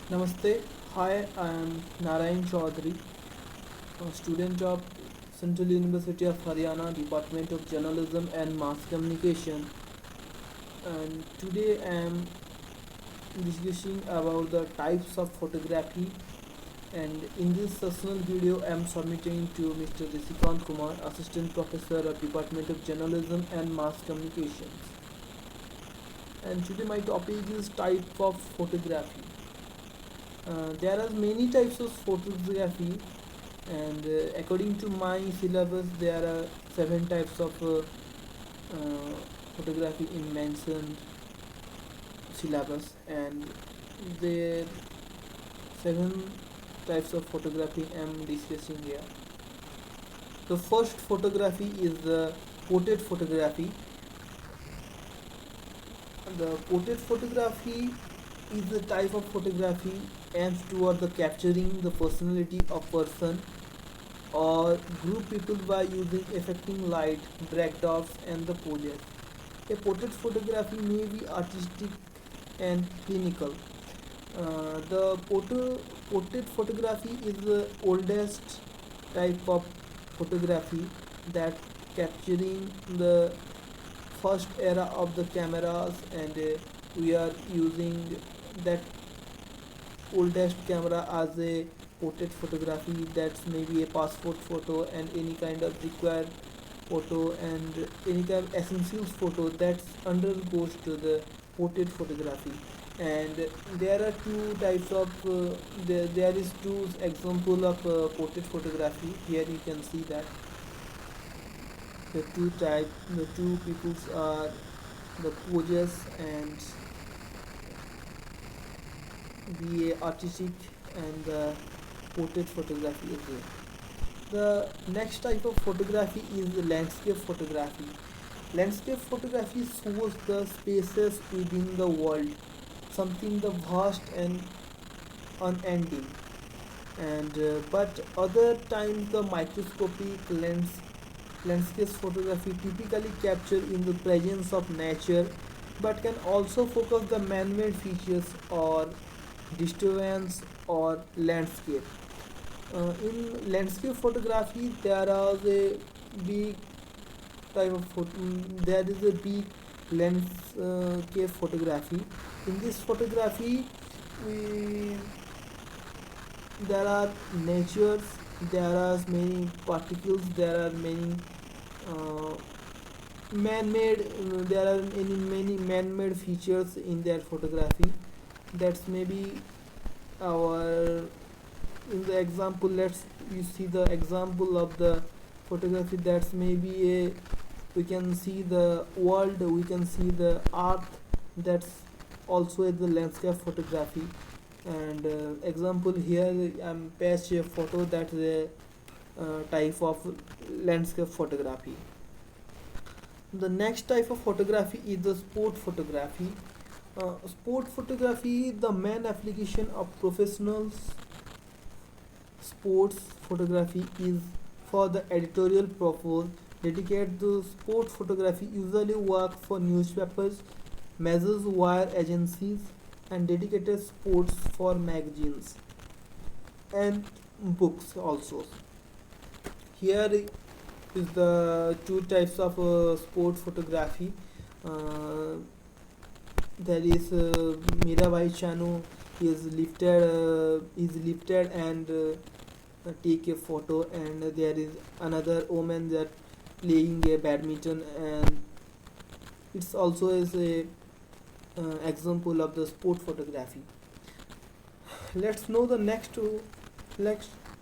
Namaste. Hi, I am Narayan Chaudhary, a student of Central University of Haryana, Department of Journalism and Mass Communication. And today I am discussing about the types of photography. And in this sessional video, I am submitting to Mr. Rishikant Kumar, Assistant Professor of Department of Journalism and Mass Communications. And today my topic is type of photography. There are many types of photography, and according to my syllabus there are seven types of photography in mentioned syllabus, and there seven types of photography I am discussing here. The first photography is the portrait photography. The portrait photography is the type of photography aimed toward the capturing the personality of person or group people by using affecting light, backdrops, and the poses. A portrait photography may be artistic and clinical. The portrait photography is the oldest type of photography that capturing the first era of the cameras, and we are using that oldest camera as a portrait photography. That's maybe a passport photo and any kind of required photo and any kind of essentials photo that undergoes to the portrait photography. And there are two types of there is two example of portrait photography. Here you can see that the two peoples are the poses and the artistic, and the portrait photography is there. The next type of photography is the landscape photography. Landscape photography shows the spaces within the world, something the vast and unending. And but other times the microscopic landscape photography typically capture in the presence of nature, but can also focus the man-made features or disturbance or landscape. In landscape photography, there is a big there is a big landscape photography. In this photography, we there are natures, there are many particles, there are many uh, man-made, there are many man-made features in their photography. That's maybe our in the example. Let's you see the example of the photography. That's maybe a we can see the world, we can see the earth. That's also the landscape photography. And example here I'm passed a photo. That's a type of landscape photography. The next type of photography is the sport photography. Sport photography, the main application of professionals sports photography is for the editorial purpose. Dedicated to sport photography usually work for newspapers, major wire agencies, and dedicated sports for magazines and books also. Here is the two types of sport photography. Uh, there is Mirabai Chanu is lifted and take a photo, and there is another woman that playing a badminton, and it's also is a example of the sport photography. Let's know the next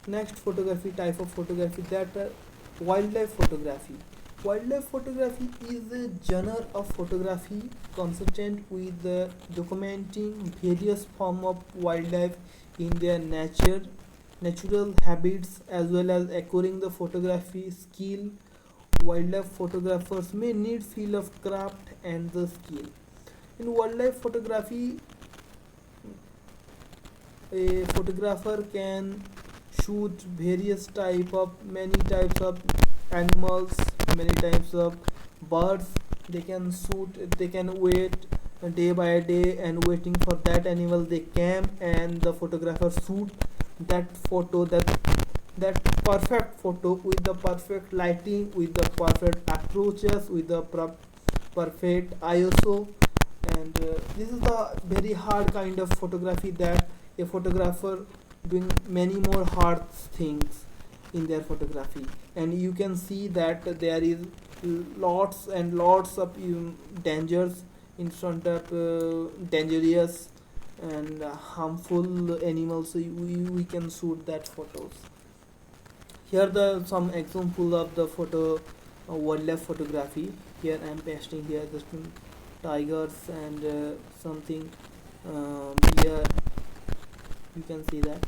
next photography type of photography, that wildlife photography. Wildlife photography is a genre of photography concerned with the documenting various form of wildlife in their natural habits, as well as acquiring the photography skill. Wildlife photographers may need feel of craft and the skill. In wildlife photography, a photographer can shoot many types of animals, many types of birds. They can shoot, they can wait day by day and waiting for that animal. They came and the photographer shoot that photo, that perfect photo with the perfect lighting, with the perfect approaches, with the perfect ISO. And this is the very hard kind of photography that a photographer doing many more hard things in their photography. And you can see that there is lots and lots of dangers in front of dangerous and harmful animals, so we can shoot that photos. Here the some example of the photo wildlife photography. Here I am pasting here the tigers and something deer. You can see that.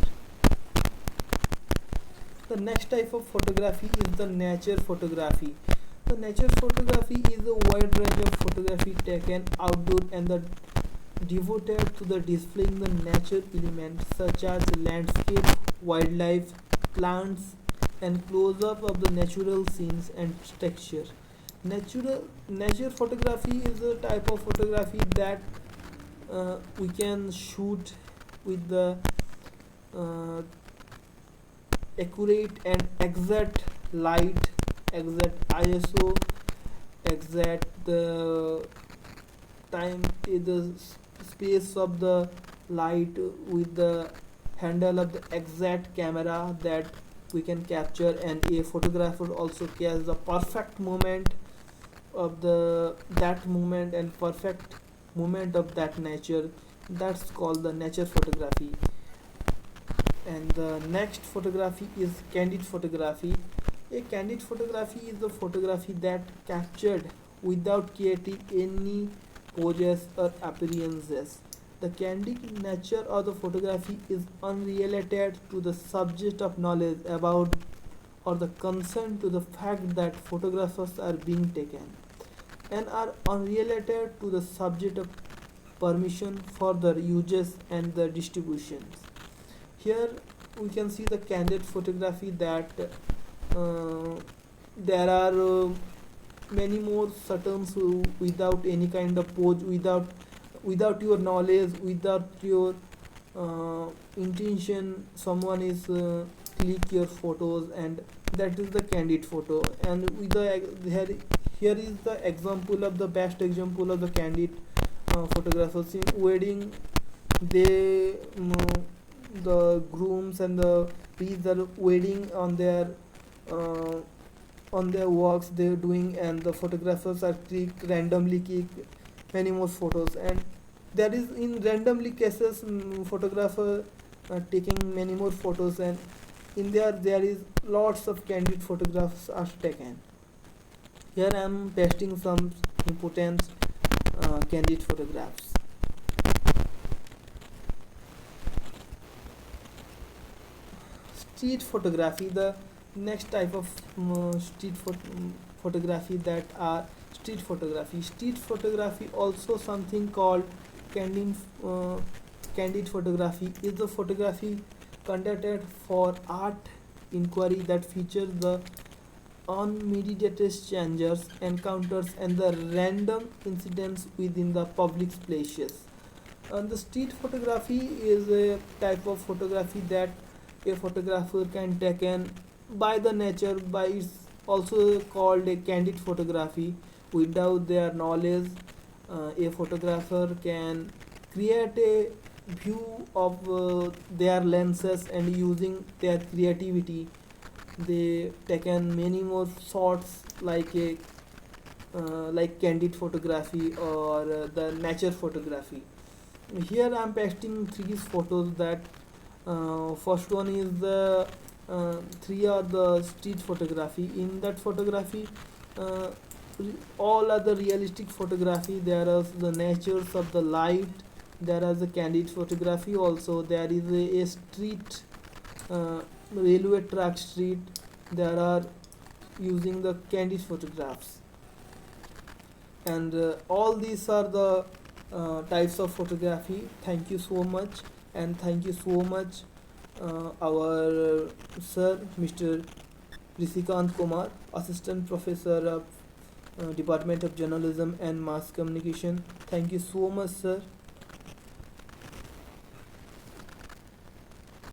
The next type of photography is the nature photography. The nature photography is a wide range of photography taken outdoor and the devoted to the displaying the nature elements such as landscape, wildlife, plants, and close-up of the natural scenes and texture. Nature photography is a type of photography that we can shoot with the uh, accurate and exact light, exact ISO, exact the time, the space of the light with the handle of the exact camera that we can capture. And a photographer also cares the perfect moment of the that moment and perfect moment of that nature. That's called the nature photography. And the next photography is candid photography. A candid photography is the photography that captured without creating any poses or appearances. The candid nature of the photography is unrelated to the subject of knowledge about or the consent to the fact that photographs are being taken, and are unrelated to the subject of permission for the uses and the distributions. Here we can see the candid photography that uh, there are many more certain without any kind of pose, without your knowledge, without your intention, someone is click your photos, and that is the candid photo. And with the here is the example of the best example of the candid photographers in wedding. They the grooms and the priests are waiting uh, on their works they're doing, and the photographers are randomly click many more photos. And there is in randomly cases photographer taking many more photos, and in there is lots of candid photographs are taken. Here I am pasting some important candid photographs. Street photography, the next type of photography that are street photography. Street photography, also something called candid uh, candid photography, is the photography conducted for art inquiry that features the unmediated strangers encounters and the random incidents within the public places. And the street photography is a type of photography that a photographer can taken by the nature, by it's also called a candid photography. Without their knowledge, a photographer can create a view of their lenses, and using their creativity they taken many more shots like a like candid photography or the nature photography. Here I am pasting three photos that first one is the three are the street photography. In that photography uh, all are the realistic photography. There is the natures of the light, there is a candid photography also. There is a street, uh, railway track street, there are using the candid photographs. And all these are the types of photography. Thank you so much, and thank you so much our sir Mr. Rishikant Kumar, assistant professor of Department of Journalism and Mass Communication. Thank you so much, sir.